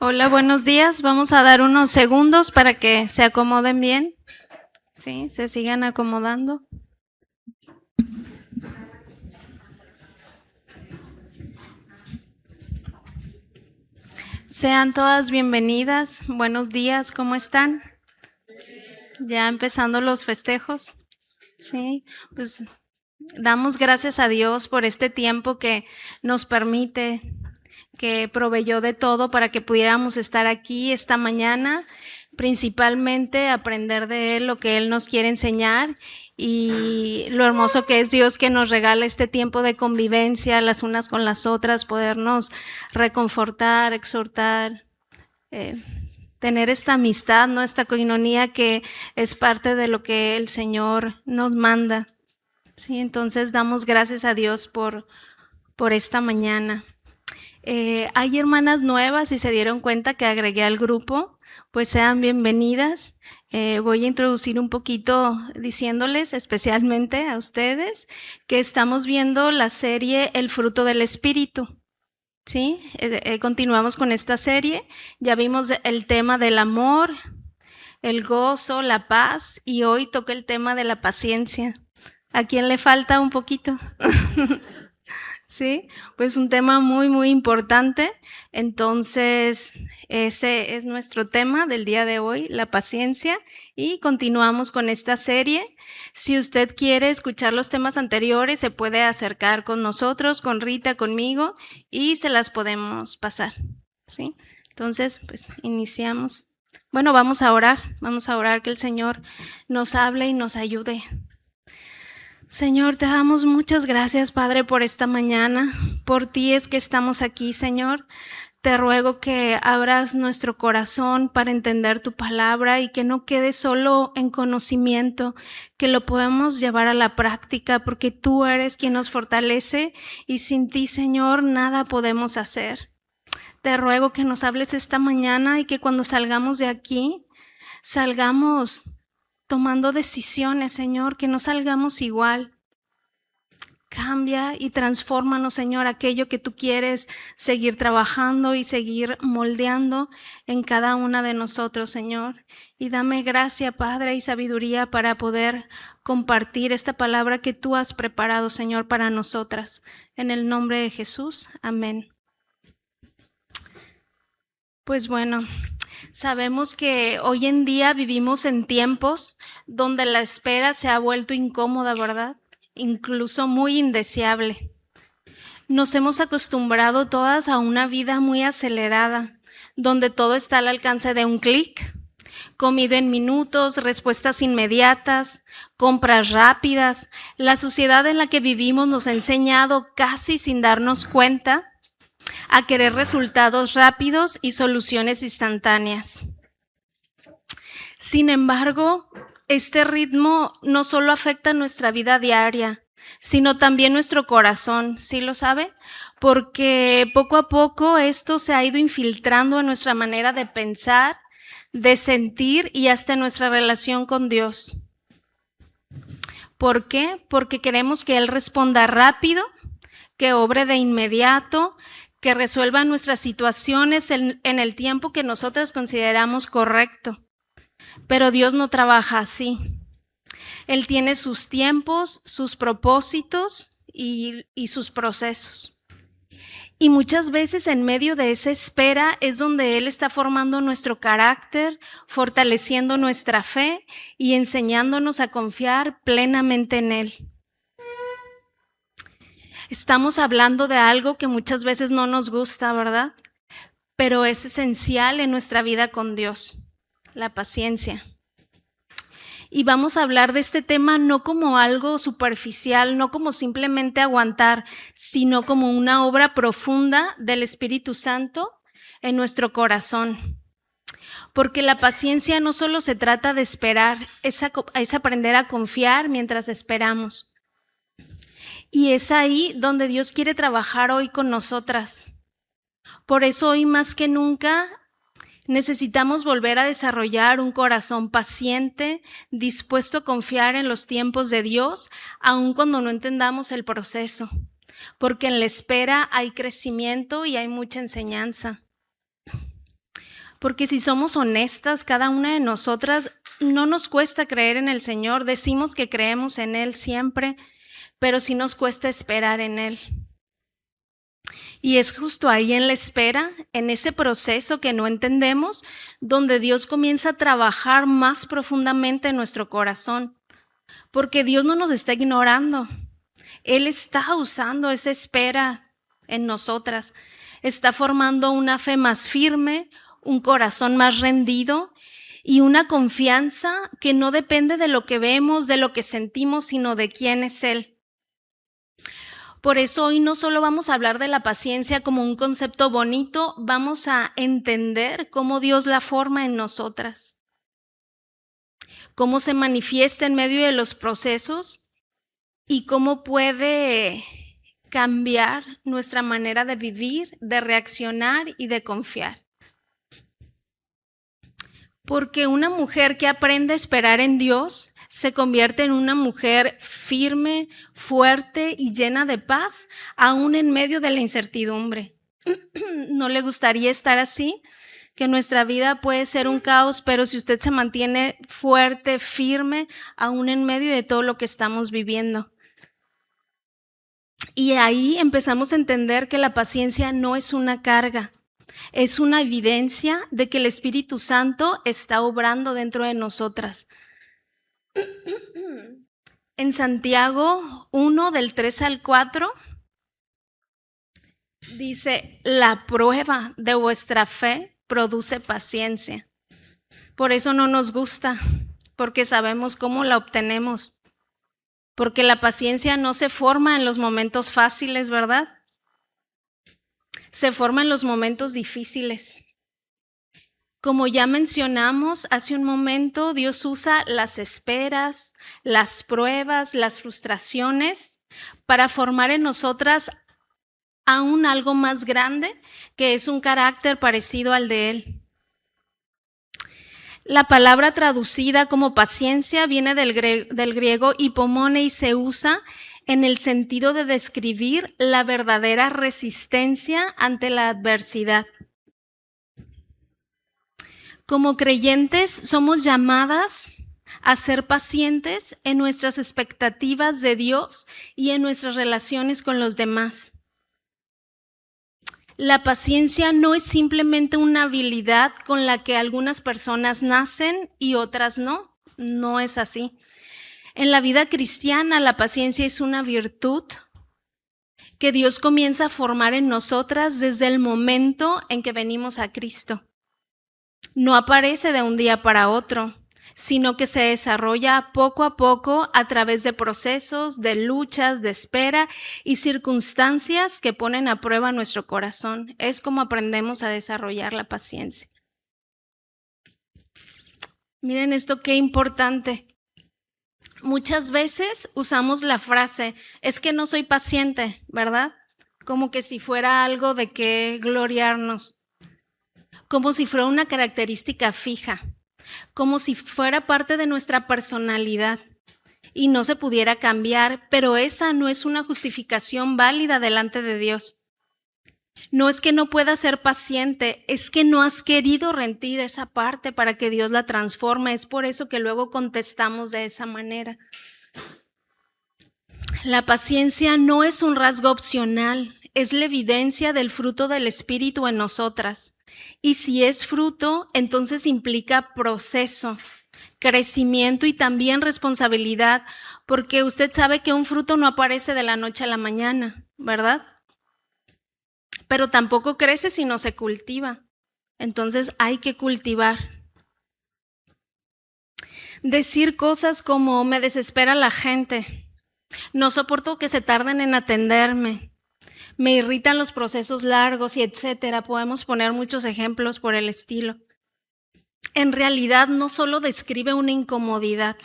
Hola, buenos días. Vamos a dar unos segundos para que se acomoden bien. Sí, se sigan acomodando. Sean todas bienvenidas. Buenos días, ¿cómo están? Ya empezando los festejos. Sí, pues damos gracias a Dios por este tiempo que nos permite, que proveyó de todo para que pudiéramos estar aquí esta mañana, principalmente aprender de Él lo que Él nos quiere enseñar y lo hermoso que es Dios que nos regala este tiempo de convivencia las unas con las otras, podernos reconfortar, exhortar, eh, tener esta amistad, ¿no? Esta coinonía que es parte de lo que el Señor nos manda. Sí, entonces damos gracias a Dios por esta mañana. Hay hermanas nuevas y se dieron cuenta que agregué al grupo, pues sean bienvenidas. Voy a introducir un poquito diciéndoles, especialmente a ustedes, que estamos viendo la serie El fruto del Espíritu. ¿Sí? Continuamos con esta serie. Ya vimos el tema del amor, el gozo, la paz y hoy toca el tema de la paciencia. ¿A quién le falta un poquito? Sí, pues un tema muy, muy importante. Entonces, ese es nuestro tema del día de hoy, la paciencia, y continuamos con esta serie. Si usted quiere escuchar los temas anteriores, se puede acercar con nosotros, con Rita, conmigo, y se las podemos pasar. ¿Sí? Entonces, pues iniciamos. Bueno, vamos a orar que el Señor nos hable y nos ayude. Señor, te damos muchas gracias, Padre, por esta mañana. Por ti es que estamos aquí, Señor. Te ruego que abras nuestro corazón para entender tu palabra y que no quede solo en conocimiento, que lo podemos llevar a la práctica, porque tú eres quien nos fortalece y sin ti, Señor, nada podemos hacer. Te ruego que nos hables esta mañana y que cuando salgamos de aquí, salgamos tomando decisiones, Señor, que no salgamos igual. Cambia y transfórmanos, Señor, aquello que tú quieres seguir trabajando y seguir moldeando en cada una de nosotros, Señor. Y dame gracia, Padre, y sabiduría para poder compartir esta palabra que tú has preparado, Señor, para nosotras. En el nombre de Jesús, amén. Pues bueno, sabemos que hoy en día vivimos en tiempos donde la espera se ha vuelto incómoda, ¿verdad? Incluso muy indeseable. Nos hemos acostumbrado todas a una vida muy acelerada, donde todo está al alcance de un clic, comida en minutos, respuestas inmediatas, compras rápidas. La sociedad en la que vivimos nos ha enseñado, casi sin darnos cuenta, a querer resultados rápidos y soluciones instantáneas. Sin embargo, este ritmo no solo afecta nuestra vida diaria, sino también nuestro corazón, ¿sí lo sabe? Porque poco a poco esto se ha ido infiltrando en nuestra manera de pensar, de sentir y hasta en nuestra relación con Dios. ¿Por qué? Porque queremos que Él responda rápido, que obre de inmediato, que resuelva nuestras situaciones en el tiempo que nosotras consideramos correcto. Pero Dios no trabaja así. Él tiene sus tiempos, sus propósitos y sus procesos. Y muchas veces en medio de esa espera es donde Él está formando nuestro carácter, fortaleciendo nuestra fe y enseñándonos a confiar plenamente en Él. Estamos hablando de algo que muchas veces no nos gusta, ¿verdad? Pero es esencial en nuestra vida con Dios, la paciencia. Y vamos a hablar de este tema no como algo superficial, no como simplemente aguantar, sino como una obra profunda del Espíritu Santo en nuestro corazón. Porque la paciencia no solo se trata de esperar, es aprender a confiar mientras esperamos. Y es ahí donde Dios quiere trabajar hoy con nosotras. Por eso hoy más que nunca necesitamos volver a desarrollar un corazón paciente, dispuesto a confiar en los tiempos de Dios, aun cuando no entendamos el proceso, porque en la espera hay crecimiento y hay mucha enseñanza. Porque si somos honestas, cada una de nosotras no nos cuesta creer en el Señor. Decimos que creemos en Él siempre, pero sí nos cuesta esperar en Él. Y es justo ahí en la espera, en ese proceso que no entendemos, donde Dios comienza a trabajar más profundamente en nuestro corazón. Porque Dios no nos está ignorando. Él está usando esa espera en nosotras. Está formando una fe más firme, un corazón más rendido y una confianza que no depende de lo que vemos, de lo que sentimos, sino de quién es Él. Por eso hoy no solo vamos a hablar de la paciencia como un concepto bonito, vamos a entender cómo Dios la forma en nosotras, cómo se manifiesta en medio de los procesos y cómo puede cambiar nuestra manera de vivir, de reaccionar y de confiar. Porque una mujer que aprende a esperar en Dios se convierte en una mujer firme, fuerte y llena de paz, aún en medio de la incertidumbre. ¿No le gustaría estar así? Que nuestra vida puede ser un caos, pero si usted se mantiene fuerte, firme, aún en medio de todo lo que estamos viviendo. Y ahí empezamos a entender que la paciencia no es una carga, es una evidencia de que el Espíritu Santo está obrando dentro de nosotras. En Santiago 1, del 3 al 4, dice, la prueba de vuestra fe produce paciencia. Por eso no nos gusta, porque sabemos cómo la obtenemos. Porque la paciencia no se forma en los momentos fáciles, ¿verdad? Se forma en los momentos difíciles. Como ya mencionamos hace un momento, Dios usa las esperas, las pruebas, las frustraciones para formar en nosotras aún algo más grande, que es un carácter parecido al de Él. La palabra traducida como paciencia viene del griego hipomone y se usa en el sentido de describir la verdadera resistencia ante la adversidad. Como creyentes somos llamadas a ser pacientes en nuestras expectativas de Dios y en nuestras relaciones con los demás. La paciencia no es simplemente una habilidad con la que algunas personas nacen y otras no. No es así. En la vida cristiana, la paciencia es una virtud que Dios comienza a formar en nosotras desde el momento en que venimos a Cristo. No aparece de un día para otro, sino que se desarrolla poco a poco a través de procesos, de luchas, de espera y circunstancias que ponen a prueba nuestro corazón. Es como aprendemos a desarrollar la paciencia. Miren esto, qué importante. Muchas veces usamos la frase, es que no soy paciente, ¿verdad? Como que si fuera algo de qué gloriarnos. Como si fuera una característica fija, como si fuera parte de nuestra personalidad y no se pudiera cambiar, pero esa no es una justificación válida delante de Dios. No es que no puedas ser paciente, es que no has querido rendir esa parte para que Dios la transforme. Es por eso que luego contestamos de esa manera. La paciencia no es un rasgo opcional, es la evidencia del fruto del Espíritu en nosotras. Y si es fruto, entonces implica proceso, crecimiento y también responsabilidad, porque usted sabe que un fruto no aparece de la noche a la mañana, ¿verdad? Pero tampoco crece si no se cultiva. Entonces hay que cultivar. Decir cosas como me desespera la gente, no soporto que se tarden en atenderme, me irritan los procesos largos y etcétera. Podemos poner muchos ejemplos por el estilo. En realidad no solo describe una incomodidad,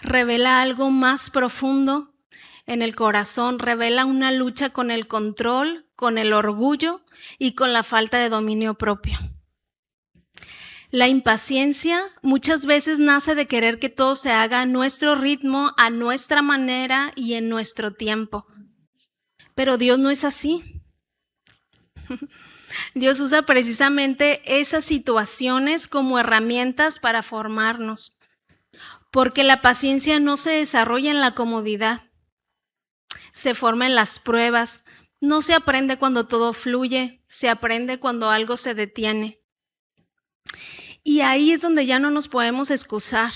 revela algo más profundo en el corazón, revela una lucha con el control, con el orgullo y con la falta de dominio propio. La impaciencia muchas veces nace de querer que todo se haga a nuestro ritmo, a nuestra manera y en nuestro tiempo. Pero Dios no es así. Dios usa precisamente esas situaciones como herramientas para formarnos, porque la paciencia no se desarrolla en la comodidad, se forma en las pruebas. No se aprende cuando todo fluye, se aprende cuando algo se detiene. Y ahí es donde ya no nos podemos excusar,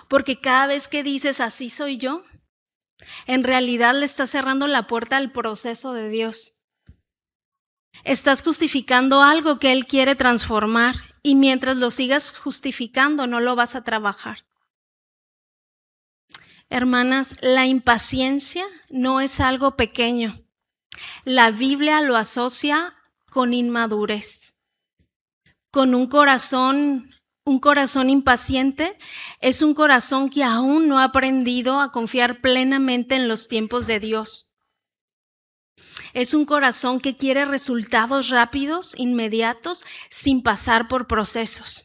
porque cada vez que dices así soy yo, en realidad le estás cerrando la puerta al proceso de Dios. Estás justificando algo que Él quiere transformar y mientras lo sigas justificando no lo vas a trabajar. Hermanas, la impaciencia no es algo pequeño. La Biblia lo asocia con inmadurez. Con un corazón impaciente es un corazón que aún no ha aprendido a confiar plenamente en los tiempos de Dios. Es un corazón que quiere resultados rápidos, inmediatos, sin pasar por procesos.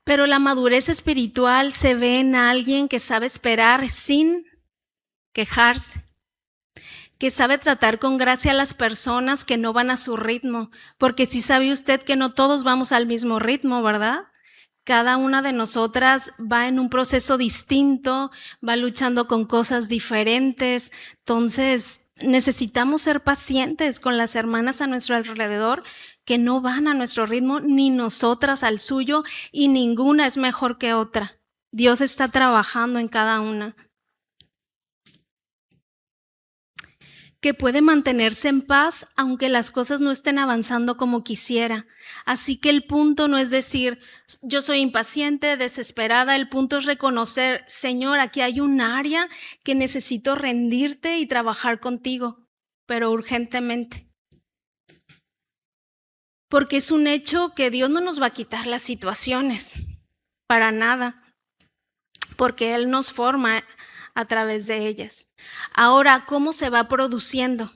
Pero la madurez espiritual se ve en alguien que sabe esperar sin quejarse, que sabe tratar con gracia a las personas que no van a su ritmo, porque sí sabe usted que no todos vamos al mismo ritmo, ¿verdad? Cada una de nosotras va en un proceso distinto, va luchando con cosas diferentes, entonces necesitamos ser pacientes con las hermanas a nuestro alrededor que no van a nuestro ritmo, ni nosotras al suyo, y ninguna es mejor que otra. Dios está trabajando en cada una. Que puede mantenerse en paz aunque las cosas no estén avanzando como quisiera. Así que el punto no es decir, yo soy impaciente, desesperada, el punto es reconocer, Señor, aquí hay un área que necesito rendirte y trabajar contigo, pero urgentemente. Porque es un hecho que Dios no nos va a quitar las situaciones, para nada, porque Él nos forma a través de ellas. Ahora, ¿cómo se va produciendo?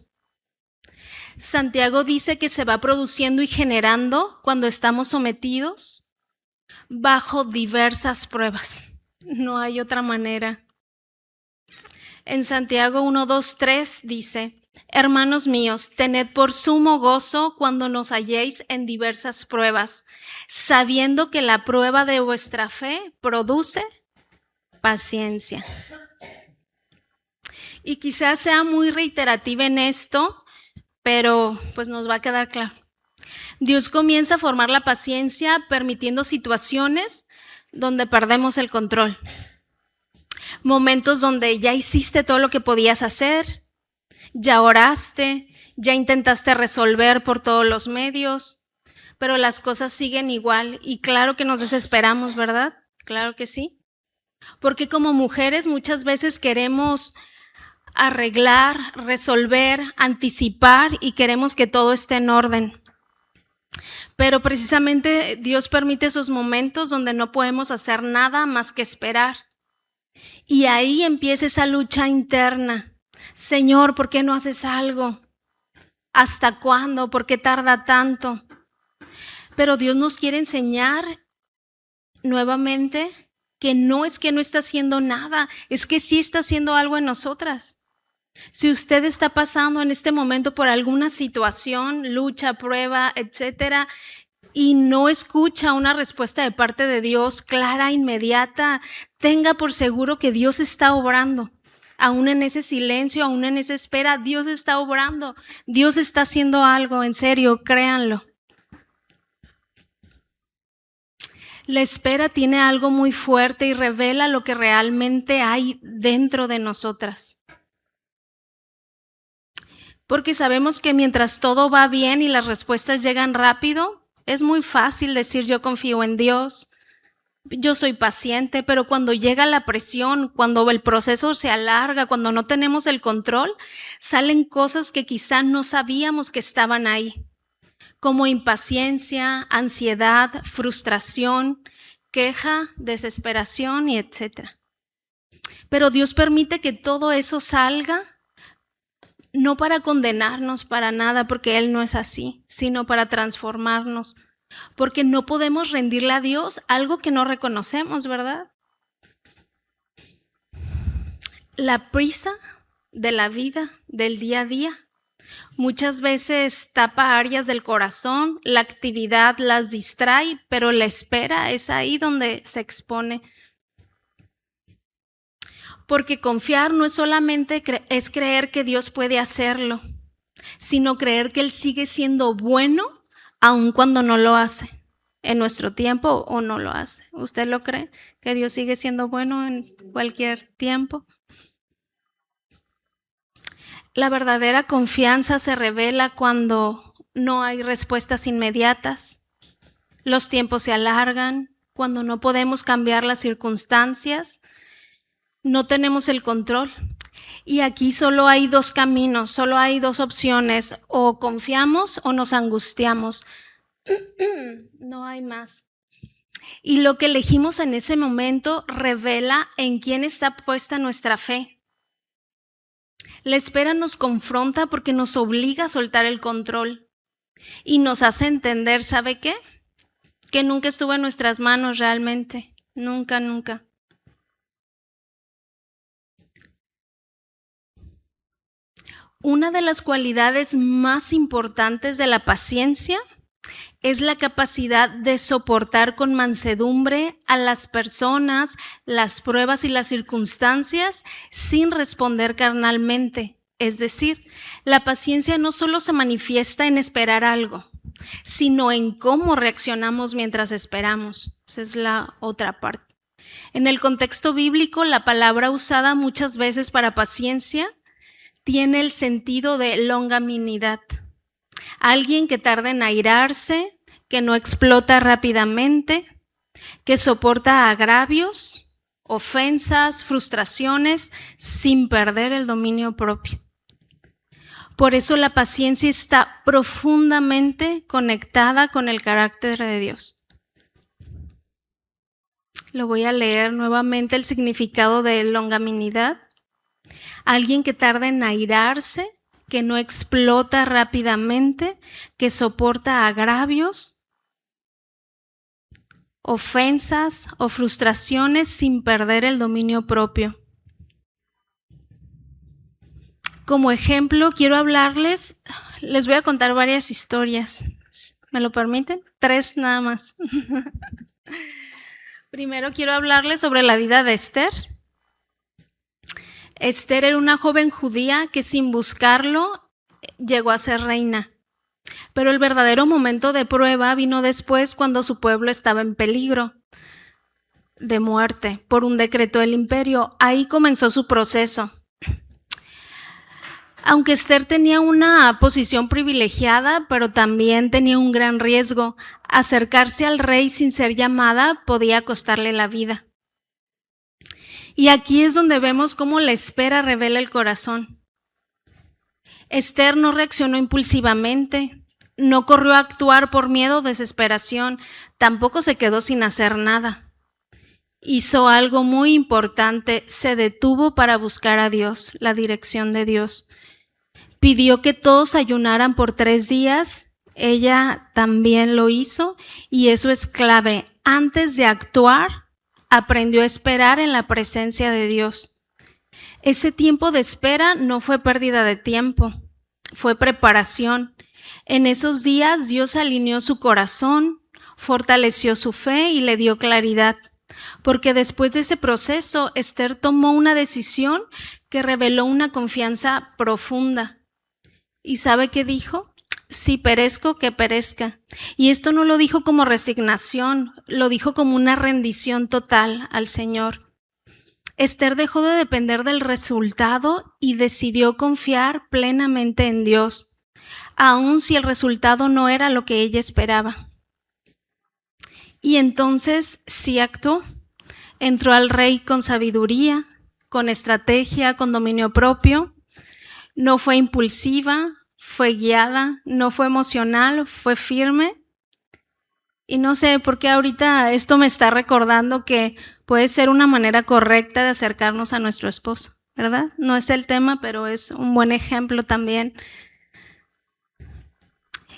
Santiago dice que se va produciendo y generando cuando estamos sometidos bajo diversas pruebas. No hay otra manera. En Santiago 1, 2, 3 dice, hermanos míos, tened por sumo gozo cuando nos halléis en diversas pruebas, sabiendo que la prueba de vuestra fe produce paciencia. Y quizás sea muy reiterativa en esto, pero pues nos va a quedar claro. Dios comienza a formar la paciencia permitiendo situaciones donde perdemos el control. Momentos donde ya hiciste todo lo que podías hacer, ya oraste, ya intentaste resolver por todos los medios, pero las cosas siguen igual y claro que nos desesperamos, ¿verdad? Claro que sí. Porque como mujeres muchas veces queremos arreglar, resolver, anticipar y queremos que todo esté en orden. Pero precisamente Dios permite esos momentos donde no podemos hacer nada más que esperar. Y ahí empieza esa lucha interna. Señor, ¿por qué no haces algo? ¿Hasta cuándo? ¿Por qué tarda tanto? Pero Dios nos quiere enseñar nuevamente que no está haciendo nada, es que sí está haciendo algo en nosotras. Si usted está pasando en este momento por alguna situación, lucha, prueba, etcétera, y no escucha una respuesta de parte de Dios clara, inmediata, tenga por seguro que Dios está obrando. Aún en ese silencio, aún en esa espera, Dios está obrando. Dios está haciendo algo, en serio, créanlo. La espera tiene algo muy fuerte y revela lo que realmente hay dentro de nosotras. Porque sabemos que mientras todo va bien y las respuestas llegan rápido, es muy fácil decir yo confío en Dios, yo soy paciente, pero cuando llega la presión, cuando el proceso se alarga, cuando no tenemos el control, salen cosas que quizá no sabíamos que estaban ahí, como impaciencia, ansiedad, frustración, queja, desesperación y etcétera. Pero Dios permite que todo eso salga, no para condenarnos para nada, porque Él no es así, sino para transformarnos, porque no podemos rendirle a Dios algo que no reconocemos, ¿verdad? La prisa de la vida, del día a día, Muchas veces tapa áreas del corazón, la actividad las distrae, pero la espera es ahí donde se expone. Porque confiar no es solamente es creer que Dios puede hacerlo, sino creer que Él sigue siendo bueno aun cuando no lo hace en nuestro tiempo o no lo hace. ¿Usted lo cree? ¿Que Dios sigue siendo bueno en cualquier tiempo? La verdadera confianza se revela cuando no hay respuestas inmediatas, los tiempos se alargan, cuando no podemos cambiar las circunstancias, no tenemos el control. Y aquí solo hay dos caminos, solo hay dos opciones, o confiamos o nos angustiamos. No hay más. Y lo que elegimos en ese momento revela en quién está puesta nuestra fe. La espera nos confronta porque nos obliga a soltar el control y nos hace entender, ¿sabe qué? Que nunca estuvo en nuestras manos realmente, nunca, nunca. Una de las cualidades más importantes de la paciencia es la capacidad de soportar con mansedumbre a las personas, las pruebas y las circunstancias sin responder carnalmente. Es decir, la paciencia no solo se manifiesta en esperar algo, sino en cómo reaccionamos mientras esperamos. Esa es la otra parte. En el contexto bíblico, la palabra usada muchas veces para paciencia tiene el sentido de longanimidad. Alguien que tarda en airarse, que no explota rápidamente, que soporta agravios, ofensas, frustraciones, sin perder el dominio propio. Por eso la paciencia está profundamente conectada con el carácter de Dios. Lo voy a leer nuevamente, el significado de longanimidad. Alguien que tarda en airarse, que no explota rápidamente, que soporta agravios, ofensas o frustraciones sin perder el dominio propio. Como ejemplo, quiero hablarles, les voy a contar varias historias. ¿Me lo permiten? 3 nada más. Primero quiero hablarles sobre la vida de Esther. Esther era una joven judía que sin buscarlo llegó a ser reina. Pero el verdadero momento de prueba vino después, cuando su pueblo estaba en peligro de muerte por un decreto del imperio. Ahí comenzó su proceso. Aunque Esther tenía una posición privilegiada, pero también tenía un gran riesgo. Acercarse al rey sin ser llamada podía costarle la vida. Y aquí es donde vemos cómo la espera revela el corazón. Esther no reaccionó impulsivamente, no corrió a actuar por miedo o desesperación, tampoco se quedó sin hacer nada. Hizo algo muy importante, se detuvo para buscar a Dios, la dirección de Dios. Pidió que todos ayunaran por 3 días, ella también lo hizo, y eso es clave. Antes de actuar, aprendió a esperar en la presencia de Dios. Ese tiempo de espera no fue pérdida de tiempo, fue preparación. En esos días Dios alineó su corazón, fortaleció su fe y le dio claridad. Porque después de ese proceso, Esther tomó una decisión que reveló una confianza profunda. ¿Y sabe qué dijo? Si perezco, que perezca. Y esto no lo dijo como resignación, lo dijo como una rendición total al Señor. Esther dejó de depender del resultado y decidió confiar plenamente en Dios, aun si el resultado no era lo que ella esperaba. Y entonces sí actuó. Entró al rey con sabiduría, con estrategia, con dominio propio. No fue impulsiva, fue guiada, no fue emocional, fue firme. Y no sé por qué ahorita esto me está recordando que puede ser una manera correcta de acercarnos a nuestro esposo, ¿verdad? No es el tema, pero es un buen ejemplo también.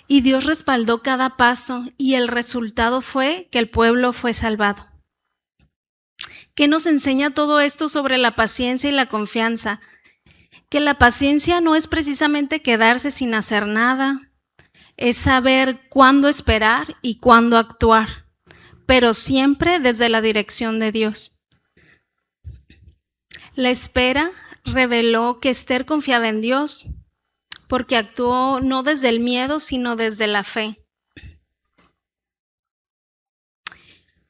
Y Dios respaldó cada paso y el resultado fue que el pueblo fue salvado. ¿Qué nos enseña todo esto sobre la paciencia y la confianza? que la paciencia no es precisamente quedarse sin hacer nada, es saber cuándo esperar y cuándo actuar, pero siempre desde la dirección de Dios. La espera reveló que Esther confiaba en Dios, porque actuó no desde el miedo, sino desde la fe.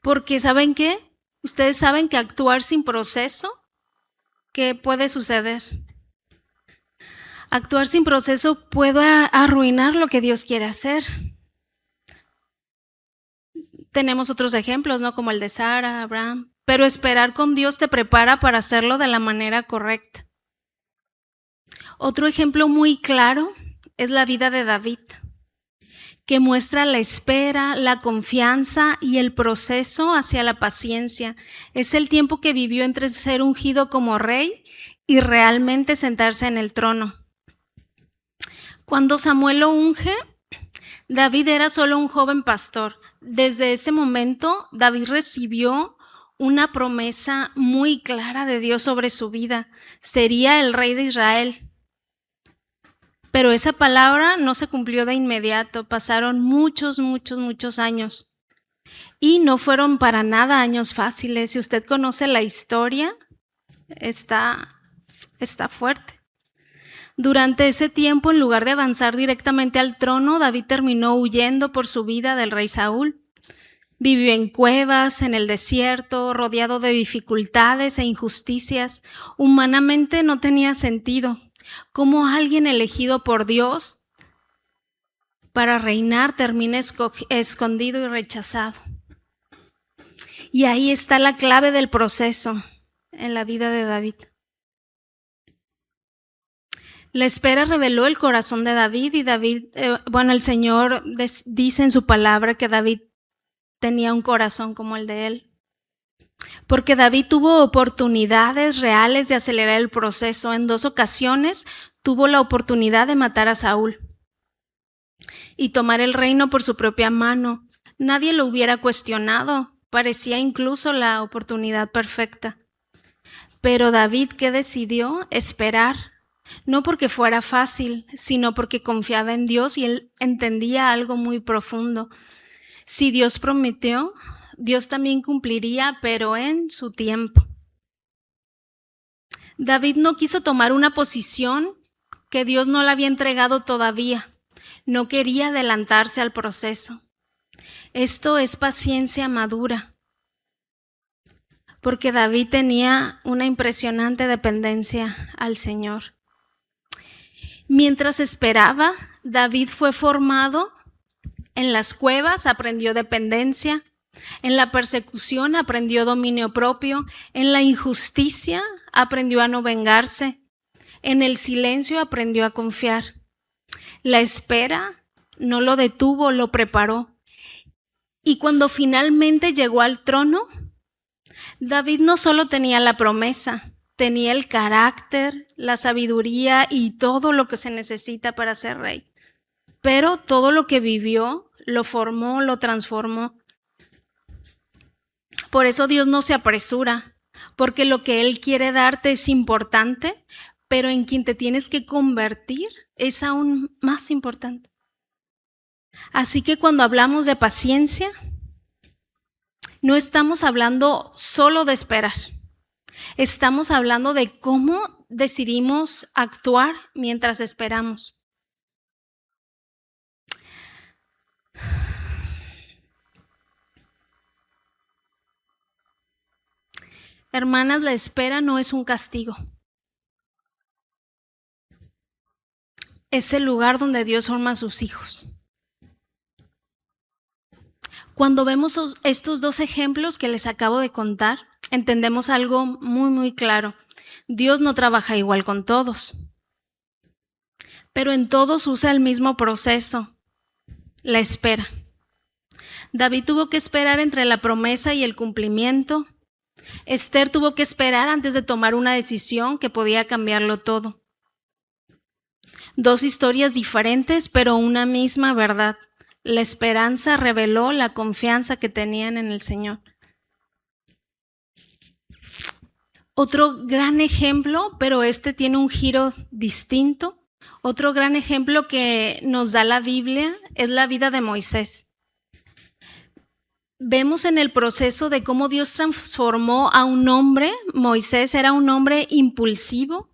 Porque ¿saben qué? Ustedes saben que actuar sin proceso, ¿qué puede suceder? Actuar sin proceso puede arruinar lo que Dios quiere hacer. Tenemos otros ejemplos, ¿no? Como el de Sara, Abraham. Pero esperar con Dios te prepara para hacerlo de la manera correcta. Otro ejemplo muy claro es la vida de David, que muestra la espera, la confianza y el proceso hacia la paciencia. Es el tiempo que vivió entre ser ungido como rey y realmente sentarse en el trono. Cuando Samuel lo unge, David era solo un joven pastor. Desde ese momento, David recibió una promesa muy clara de Dios sobre su vida. Sería el rey de Israel. Pero esa palabra no se cumplió de inmediato. Pasaron muchos años. Y no fueron para nada años fáciles. Si usted conoce la historia, está fuerte. Durante ese tiempo, en lugar de avanzar directamente al trono, David terminó huyendo por su vida del rey Saúl. Vivió en cuevas, en el desierto, rodeado de dificultades e injusticias. Humanamente no tenía sentido. ¿Cómo alguien elegido por Dios para reinar termina escondido y rechazado? Y ahí está la clave del proceso en la vida de David. La espera reveló el corazón de David y el Señor dice en su palabra que David tenía un corazón como el de él. Porque David tuvo oportunidades reales de acelerar el proceso. En 2 ocasiones tuvo la oportunidad de matar a Saúl y tomar el reino por su propia mano. Nadie lo hubiera cuestionado. Parecía incluso la oportunidad perfecta. Pero David, ¿qué decidió? Esperar. No porque fuera fácil, sino porque confiaba en Dios y él entendía algo muy profundo. Si Dios prometió, Dios también cumpliría, pero en su tiempo. David no quiso tomar una posición que Dios no le había entregado todavía. No quería adelantarse al proceso. Esto es paciencia madura, porque David tenía una impresionante dependencia al Señor. Mientras esperaba, David fue formado en las cuevas, aprendió dependencia, en la persecución aprendió dominio propio, en la injusticia aprendió a no vengarse, en el silencio aprendió a confiar. La espera no lo detuvo, lo preparó. Y cuando finalmente llegó al trono, David no solo tenía la promesa, tenía el carácter, la sabiduría y todo lo que se necesita para ser rey. Pero todo lo que vivió lo formó, lo transformó. Por eso Dios no se apresura, porque lo que Él quiere darte es importante, pero en quien te tienes que convertir es aún más importante. Así que cuando hablamos de paciencia, no estamos hablando solo de esperar. Estamos hablando de cómo decidimos actuar mientras esperamos. Hermanas, la espera no es un castigo. Es el lugar donde Dios forma a sus hijos. Cuando vemos estos 2 ejemplos que les acabo de contar, entendemos algo muy claro. Dios no trabaja igual con todos, pero en todos usa el mismo proceso, la espera. David tuvo que esperar entre la promesa y el cumplimiento. Esther tuvo que esperar antes de tomar una decisión que podía cambiarlo todo. 2 historias diferentes, pero una misma verdad. La esperanza reveló la confianza que tenían en el Señor. Otro gran ejemplo, pero este tiene un giro distinto. Otro gran ejemplo que nos da la Biblia es la vida de Moisés. Vemos en el proceso de cómo Dios transformó a un hombre. Moisés era un hombre impulsivo.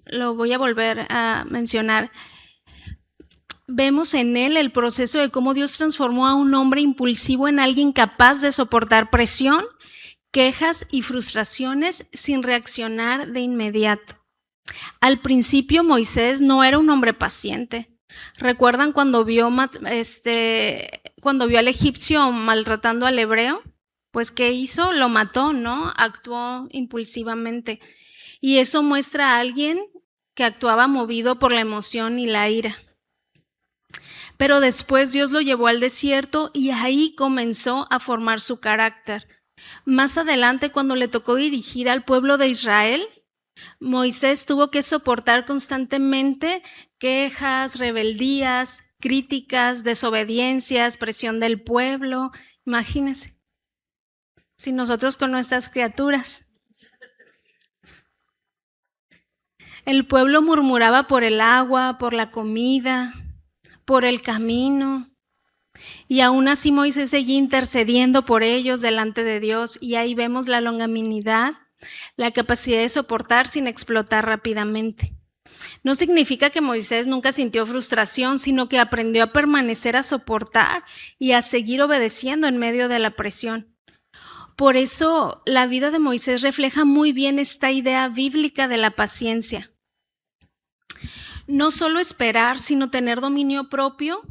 Lo voy a volver a mencionar. Vemos en él el proceso de cómo Dios transformó a un hombre impulsivo en alguien capaz de soportar presión, quejas y frustraciones sin reaccionar de inmediato. Al principio Moisés no era un hombre paciente. ¿Recuerdan cuando vio al egipcio maltratando al hebreo? Pues ¿qué hizo? Lo mató, ¿no? Actuó impulsivamente. Y eso muestra a alguien que actuaba movido por la emoción y la ira. Pero después Dios lo llevó al desierto y ahí comenzó a formar su carácter. Más adelante, cuando le tocó dirigir al pueblo de Israel, Moisés tuvo que soportar constantemente quejas, rebeldías, críticas, desobediencias, presión del pueblo. Imagínense, si nosotros con nuestras criaturas. El pueblo murmuraba por el agua, por la comida, por el camino. Y aún así Moisés seguía intercediendo por ellos delante de Dios. Y ahí vemos la longanimidad, la capacidad de soportar sin explotar rápidamente. No significa que Moisés nunca sintió frustración, sino que aprendió a permanecer, a soportar y a seguir obedeciendo en medio de la presión. Por eso la vida de Moisés refleja muy bien esta idea bíblica de la paciencia. No solo esperar, sino tener dominio propio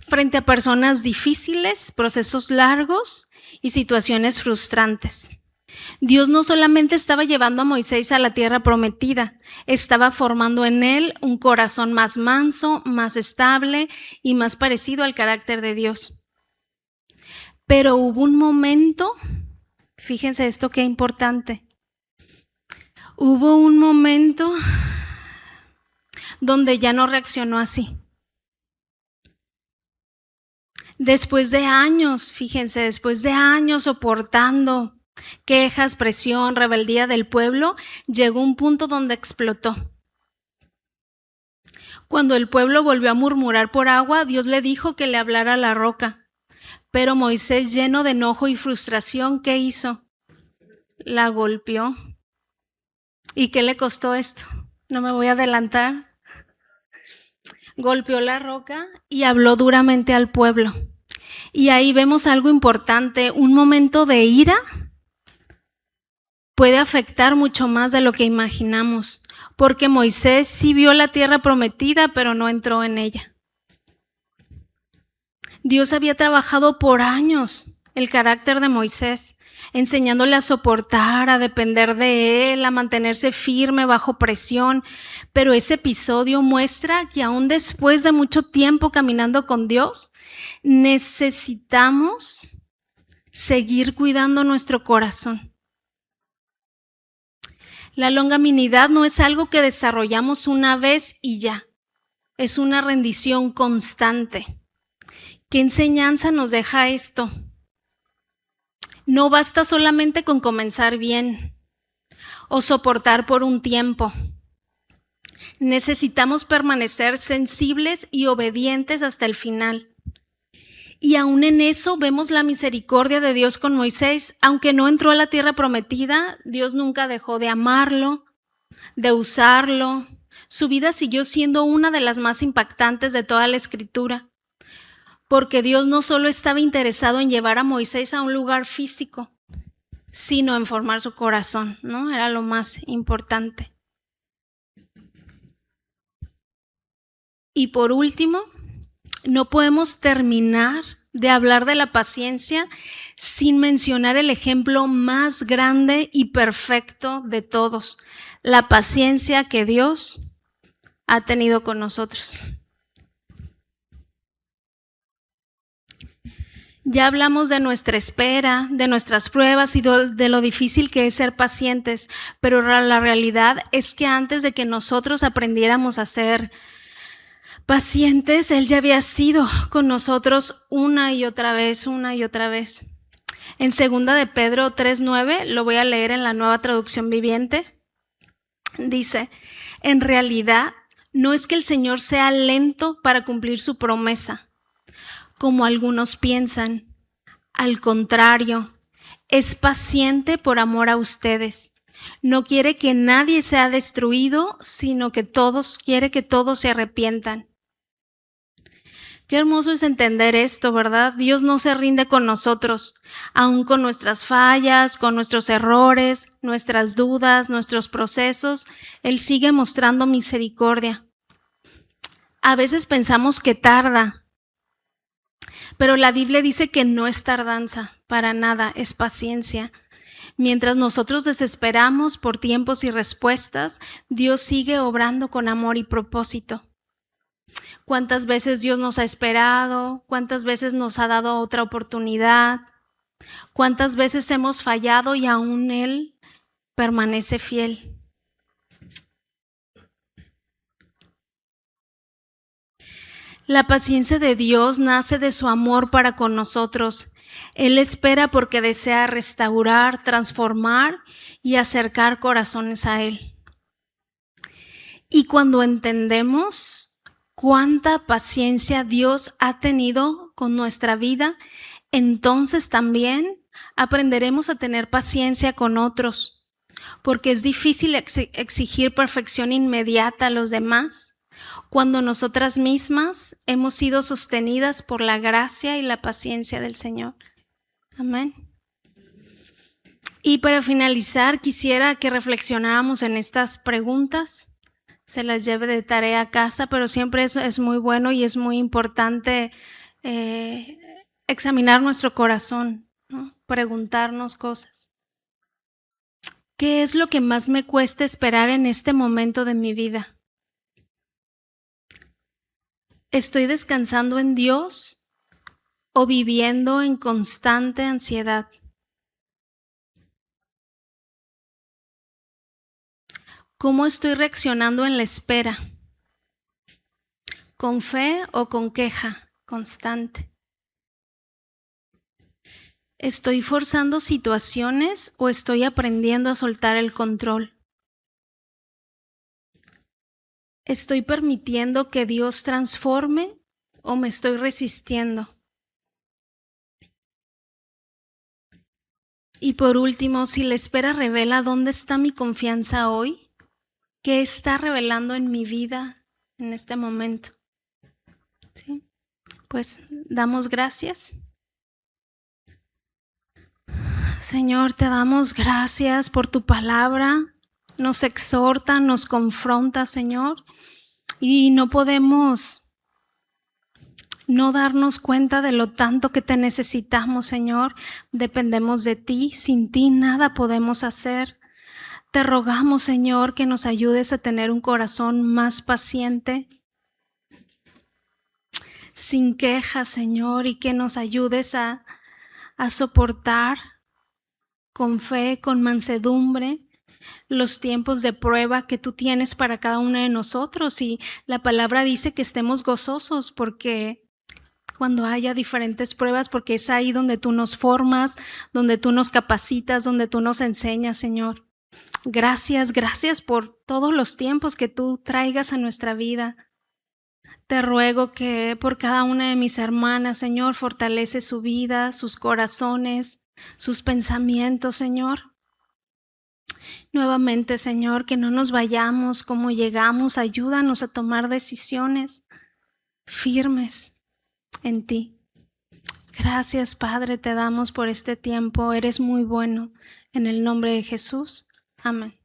frente a personas difíciles, procesos largos y situaciones frustrantes. Dios no solamente estaba llevando a Moisés a la tierra prometida, estaba formando en él un corazón más manso, más estable y más parecido al carácter de Dios. Pero hubo un momento, fíjense esto qué importante, hubo un momento donde ya no reaccionó así. Después de años, fíjense, después de años soportando quejas, presión, rebeldía del pueblo, llegó un punto donde explotó. Cuando el pueblo volvió a murmurar por agua, Dios le dijo que le hablara a la roca. Pero Moisés, lleno de enojo y frustración, ¿qué hizo? La golpeó. ¿Y qué le costó esto? No me voy a adelantar. Golpeó la roca y habló duramente al pueblo. Y ahí vemos algo importante, un momento de ira puede afectar mucho más de lo que imaginamos, porque Moisés sí vio la tierra prometida, pero no entró en ella. Dios había trabajado por años el carácter de Moisés, enseñándole a soportar, a depender de él, a mantenerse firme bajo presión. Pero ese episodio muestra que aún después de mucho tiempo caminando con Dios, necesitamos seguir cuidando nuestro corazón. La longanimidad no es algo que desarrollamos una vez y ya, es una rendición constante. ¿Qué enseñanza nos deja esto? No basta solamente con comenzar bien o soportar por un tiempo. Necesitamos permanecer sensibles y obedientes hasta el final. Y aún en eso vemos la misericordia de Dios con Moisés. Aunque no entró a la tierra prometida, Dios nunca dejó de amarlo, de usarlo. Su vida siguió siendo una de las más impactantes de toda la Escritura. Porque Dios no solo estaba interesado en llevar a Moisés a un lugar físico, sino en formar su corazón, ¿no? Era lo más importante. Y por último, no podemos terminar de hablar de la paciencia sin mencionar el ejemplo más grande y perfecto de todos, la paciencia que Dios ha tenido con nosotros. Ya hablamos de nuestra espera, de nuestras pruebas y de lo difícil que es ser pacientes, pero la realidad es que antes de que nosotros aprendiéramos a ser Pacientes, Él ya había sido con nosotros una y otra vez. En 2 de Pedro 3:9, lo voy a leer en la Nueva Traducción Viviente, dice: en realidad, no es que el Señor sea lento para cumplir su promesa, como algunos piensan. Al contrario, es paciente por amor a ustedes. No quiere que nadie sea destruido, sino que quiere que todos se arrepientan. Qué hermoso es entender esto, ¿verdad? Dios no se rinde con nosotros, aun con nuestras fallas, con nuestros errores, nuestras dudas, nuestros procesos. Él sigue mostrando misericordia. A veces pensamos que tarda, pero la Biblia dice que no es tardanza, para nada, es paciencia. Mientras nosotros desesperamos por tiempos y respuestas, Dios sigue obrando con amor y propósito. ¿Cuántas veces Dios nos ha esperado? ¿Cuántas veces nos ha dado otra oportunidad? ¿Cuántas veces hemos fallado y aún Él permanece fiel? La paciencia de Dios nace de su amor para con nosotros. Él espera porque desea restaurar, transformar y acercar corazones a Él. Y cuando entendemos cuánta paciencia Dios ha tenido con nuestra vida, entonces también aprenderemos a tener paciencia con otros, porque es difícil exigir perfección inmediata a los demás cuando nosotras mismas hemos sido sostenidas por la gracia y la paciencia del Señor. Amén. Y para finalizar, quisiera que reflexionáramos en estas preguntas. Se las lleve de tarea a casa, pero siempre es muy bueno y es muy importante examinar nuestro corazón, ¿no? Preguntarnos cosas. ¿Qué es lo que más me cuesta esperar en este momento de mi vida? ¿Estoy descansando en Dios o viviendo en constante ansiedad? ¿Cómo estoy reaccionando en la espera? ¿Con fe o con queja constante? ¿Estoy forzando situaciones o estoy aprendiendo a soltar el control? ¿Estoy permitiendo que Dios transforme o me estoy resistiendo? Y por último, si la espera revela dónde está mi confianza hoy, ¿qué está revelando en mi vida en este momento? ¿Sí? Pues damos gracias. Señor, te damos gracias por tu palabra. Nos exhorta, nos confronta, Señor, y no podemos no darnos cuenta de lo tanto que te necesitamos, Señor. Dependemos de ti, sin ti nada podemos hacer. Te rogamos, Señor, que nos ayudes a tener un corazón más paciente, sin quejas, Señor, y que nos ayudes a soportar con fe, con mansedumbre, los tiempos de prueba que tú tienes para cada uno de nosotros. Y la palabra dice que estemos gozosos porque cuando haya diferentes pruebas, porque es ahí donde tú nos formas, donde tú nos capacitas, donde tú nos enseñas, Señor. Gracias por todos los tiempos que tú traigas a nuestra vida. Te ruego que por cada una de mis hermanas, Señor, fortalece su vida, sus corazones, sus pensamientos, Señor. Nuevamente, Señor, que no nos vayamos como llegamos. Ayúdanos a tomar decisiones firmes en ti. Gracias, Padre, te damos por este tiempo. Eres muy bueno. En el nombre de Jesús. Amén.